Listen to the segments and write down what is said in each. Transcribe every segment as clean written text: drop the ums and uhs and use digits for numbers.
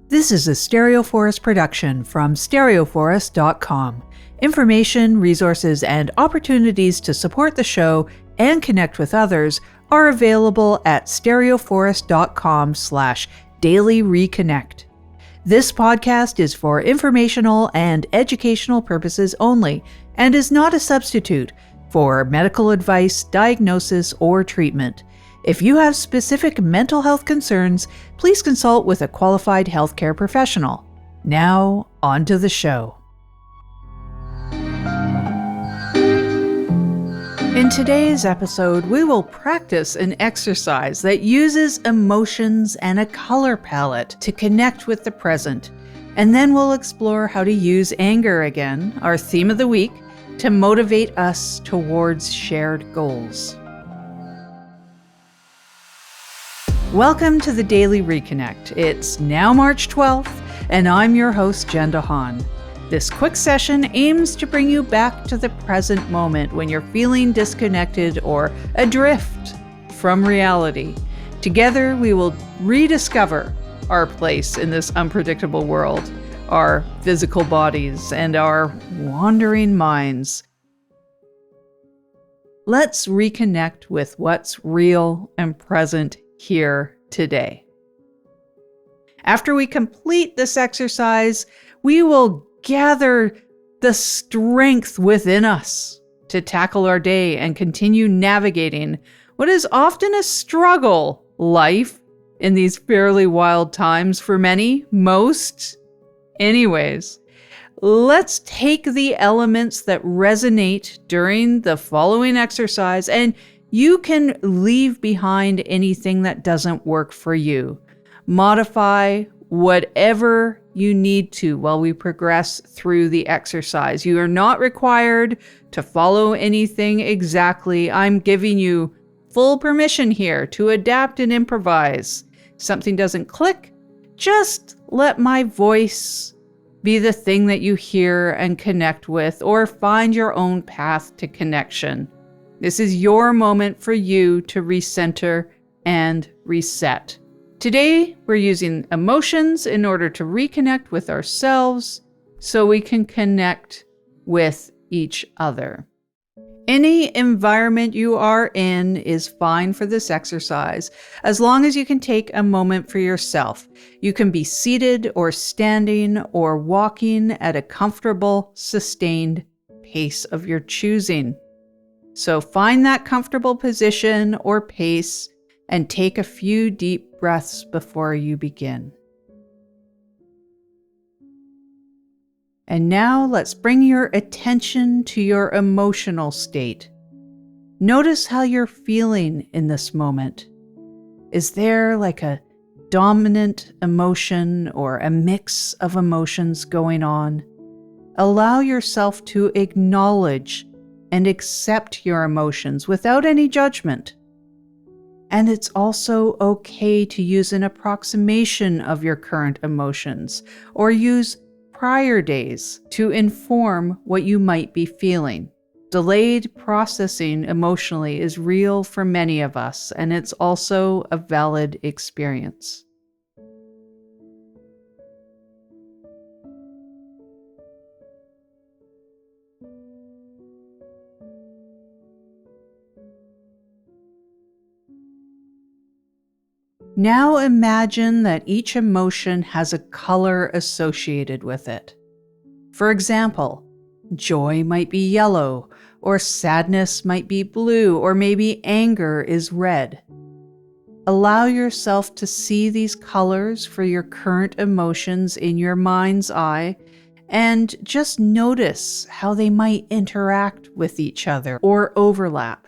This is a Stereoforest production from stereoforest.com. Information, resources, and opportunities to support the show and connect with others are available at stereoforest.com/dailyreconnect. This podcast is for informational and educational purposes only and is not a substitute for medical advice, diagnosis, or treatment. If you have specific mental health concerns, please consult with a qualified healthcare professional. Now, on to the show. In today's episode, we will practice an exercise that uses emotions and a color palette to connect with the present. And then we'll explore how to use anger again, our theme of the week, to motivate us towards shared goals. Welcome to the Daily Reconnect. It's now March 12th, and I'm your host, deHaan. This quick session aims to bring you back to the present moment when you're feeling disconnected or adrift from reality. Together, we will rediscover our place in this unpredictable world, our physical bodies, and our wandering minds. Let's reconnect with what's real and present here today. After we complete this exercise, we will gather the strength within us to tackle our day and continue navigating what is often a struggle life in these fairly wild times for many, most. Anyways, let's take the elements that resonate during the following exercise, and you can leave behind anything that doesn't work for you. Modify whatever you need to while we progress through the exercise. You are not required to follow anything exactly. I'm giving you full permission here to adapt and improvise. Something doesn't click, just let my voice be the thing that you hear and connect with, or find your own path to connection. This is your moment for you to recenter and reset. Today, we're using emotions in order to reconnect with ourselves so we can connect with each other. Any environment you are in is fine for this exercise, as long as you can take a moment for yourself. You can be seated or standing or walking at a comfortable, sustained pace of your choosing. So find that comfortable position or pace and take a few deep breaths before you begin. And now let's bring your attention to your emotional state. Notice how you're feeling in this moment. Is there like a dominant emotion or a mix of emotions going on? Allow yourself to acknowledge and accept your emotions without any judgment. And it's also okay to use an approximation of your current emotions or use prior days to inform what you might be feeling. Delayed processing emotionally is real for many of us, and it's also a valid experience. Now imagine that each emotion has a color associated with it. For example, joy might be yellow, or sadness might be blue, or maybe anger is red. Allow yourself to see these colors for your current emotions in your mind's eye, and just notice how they might interact with each other or overlap.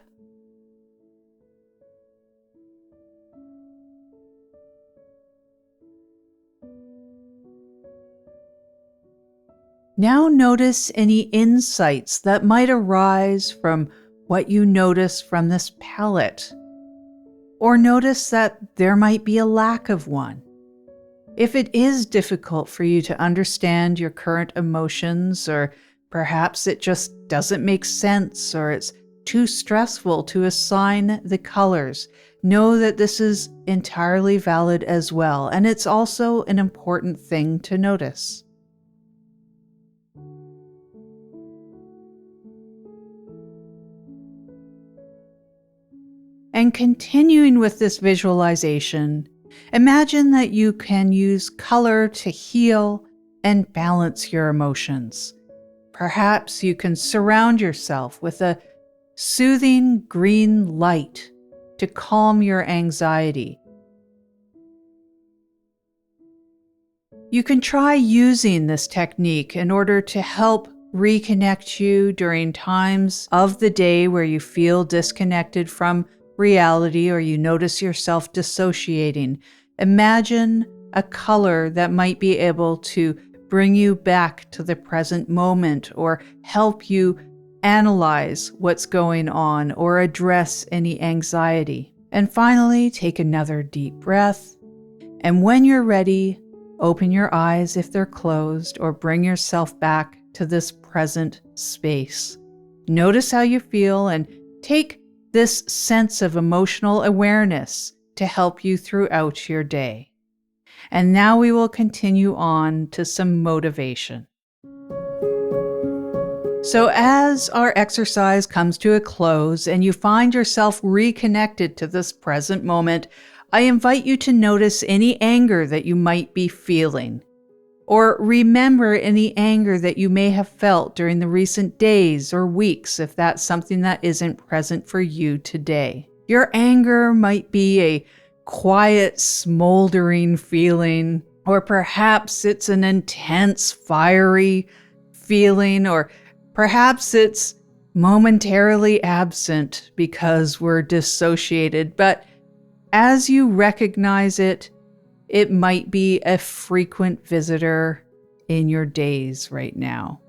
Now notice any insights that might arise from what you notice from this palette, or notice that there might be a lack of one. If it is difficult for you to understand your current emotions, or perhaps it just doesn't make sense, or it's too stressful to assign the colors. Know that this is entirely valid as well, and it's also an important thing to notice. And continuing with this visualization, imagine that you can use color to heal and balance your emotions. Perhaps you can surround yourself with a soothing green light to calm your anxiety. You can try using this technique in order to help reconnect you during times of the day where you feel disconnected from reality or you notice yourself dissociating. Imagine a color that might be able to bring you back to the present moment or help you analyze what's going on or address any anxiety. And finally, take another deep breath. And when you're ready, open your eyes if they're closed or bring yourself back to this present space. Notice how you feel and take this sense of emotional awareness to help you throughout your day. And now we will continue on to some motivation. So as our exercise comes to a close and you find yourself reconnected to this present moment, I invite you to notice any anger that you might be feeling, or remember any anger that you may have felt during the recent days or weeks if that's something that isn't present for you today. Your anger might be a quiet, smoldering feeling, or perhaps it's an intense, fiery feeling, or perhaps it's momentarily absent because we're dissociated. But as you recognize it, it might be a frequent visitor in your days right now.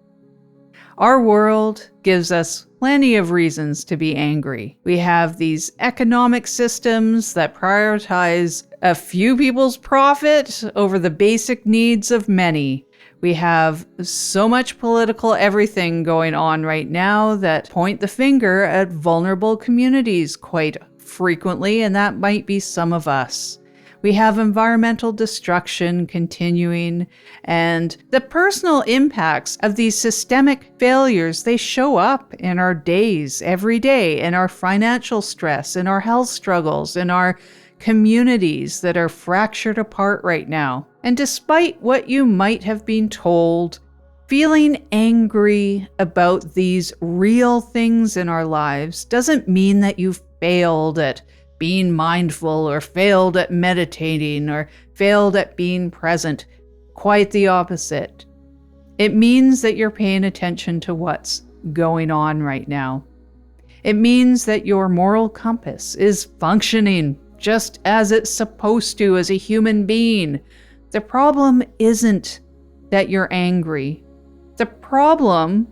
Our world gives us plenty of reasons to be angry. We have these economic systems that prioritize a few people's profit over the basic needs of many. We have so much political everything going on right now that point the finger at vulnerable communities quite frequently, and that might be some of us. We have environmental destruction continuing, and the personal impacts of these systemic failures, they show up in our days, every day, in our financial stress, in our health struggles, in our communities that are fractured apart right now. And despite what you might have been told, feeling angry about these real things in our lives doesn't mean that you've failed at being mindful or failed at meditating or failed at being present. Quite the opposite. It means that you're paying attention to what's going on right now. It means that your moral compass is functioning just as it's supposed to as a human being. The problem isn't that you're angry. The problem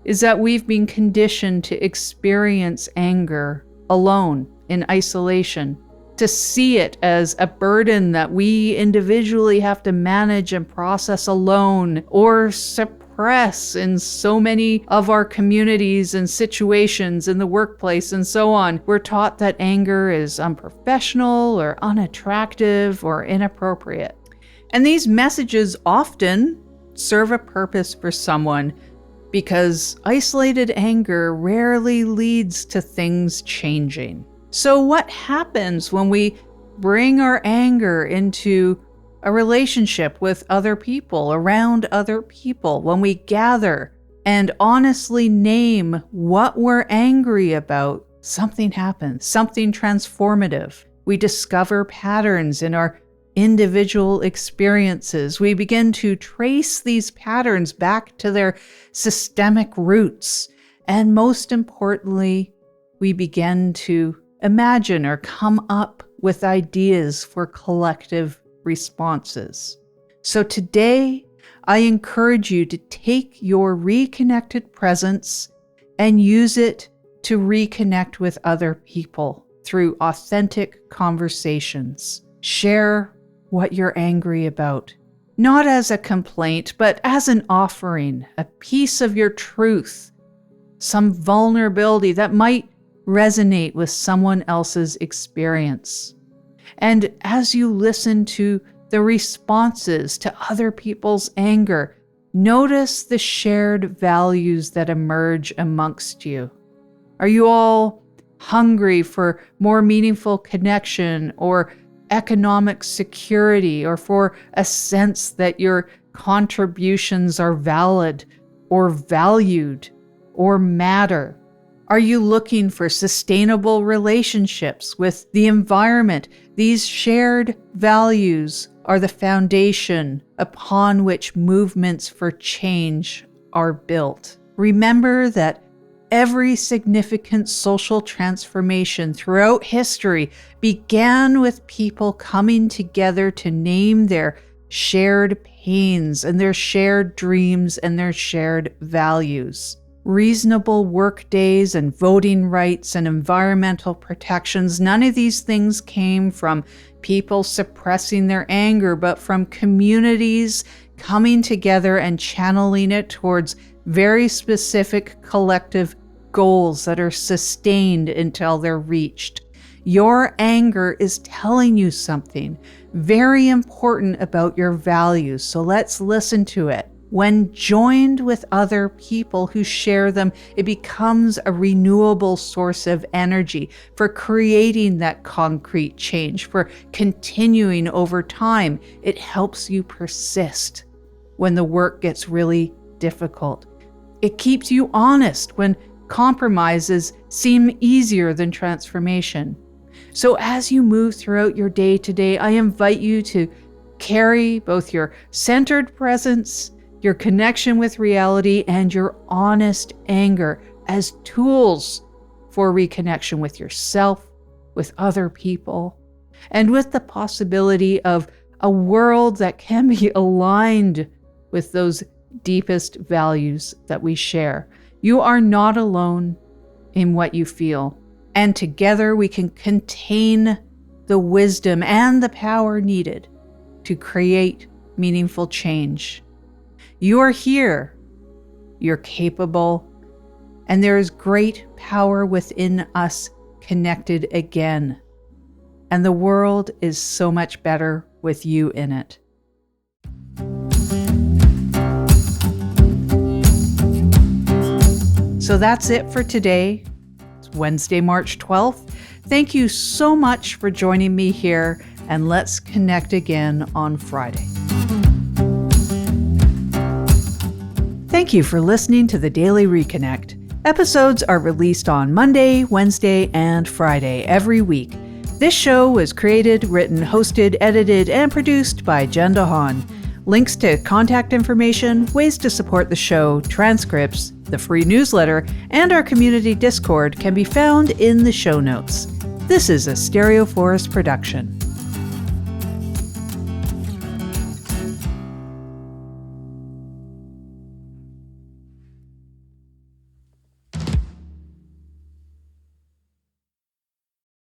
is that we've been conditioned to experience anger alone, in isolation, to see it as a burden that we individually have to manage and process alone or suppress in so many of our communities and situations in the workplace and so on. We're taught that anger is unprofessional or unattractive or inappropriate. And these messages often serve a purpose for someone, because isolated anger rarely leads to things changing. So what happens when we bring our anger into a relationship with other people, around other people, when we gather and honestly name what we're angry about? Something happens, something transformative. We discover patterns in our individual experiences. We begin to trace these patterns back to their systemic roots. And most importantly, we begin to imagine or come up with ideas for collective responses. So today, I encourage you to take your reconnected presence and use it to reconnect with other people through authentic conversations. Share what you're angry about, not as a complaint, but as an offering, a piece of your truth, some vulnerability that might resonate with someone else's experience. And as you listen to the responses to other people's anger, notice the shared values that emerge amongst you. Are you all hungry for more meaningful connection or economic security, or for a sense that your contributions are valid or valued or matter? Are you looking for sustainable relationships with the environment? These shared values are the foundation upon which movements for change are built. Remember that every significant social transformation throughout history began with people coming together to name their shared pains and their shared dreams and their shared values. Reasonable work days and voting rights and environmental protections, none of these things came from people suppressing their anger, but from communities coming together and channeling it towards very specific collective goals that are sustained until they're reached. Your anger is telling you something very important about your values, so let's listen to it. When joined with other people who share them, it becomes a renewable source of energy for creating that concrete change, for continuing over time. It helps you persist when the work gets really difficult. It keeps you honest when compromises seem easier than transformation. So as you move throughout your day today, I invite you to carry both your centered presence, your connection with reality, and your honest anger as tools for reconnection with yourself, with other people, and with the possibility of a world that can be aligned with those deepest values that we share. You are not alone in what you feel, and together we can contain the wisdom and the power needed to create meaningful change. You are here, you're capable, and there is great power within us connected again. And the world is so much better with you in it. So that's it for today. It's Wednesday, March 12th. Thank you so much for joining me here, and let's connect again on Friday. Thank you for listening to the Daily Reconnect. Episodes are released on Monday, Wednesday, and Friday every week. This show was created, written, hosted, edited, and produced by deHaan. Links to contact information, ways to support the show, transcripts, the free newsletter, and our community Discord can be found in the show notes. This is a Stereo Forest production.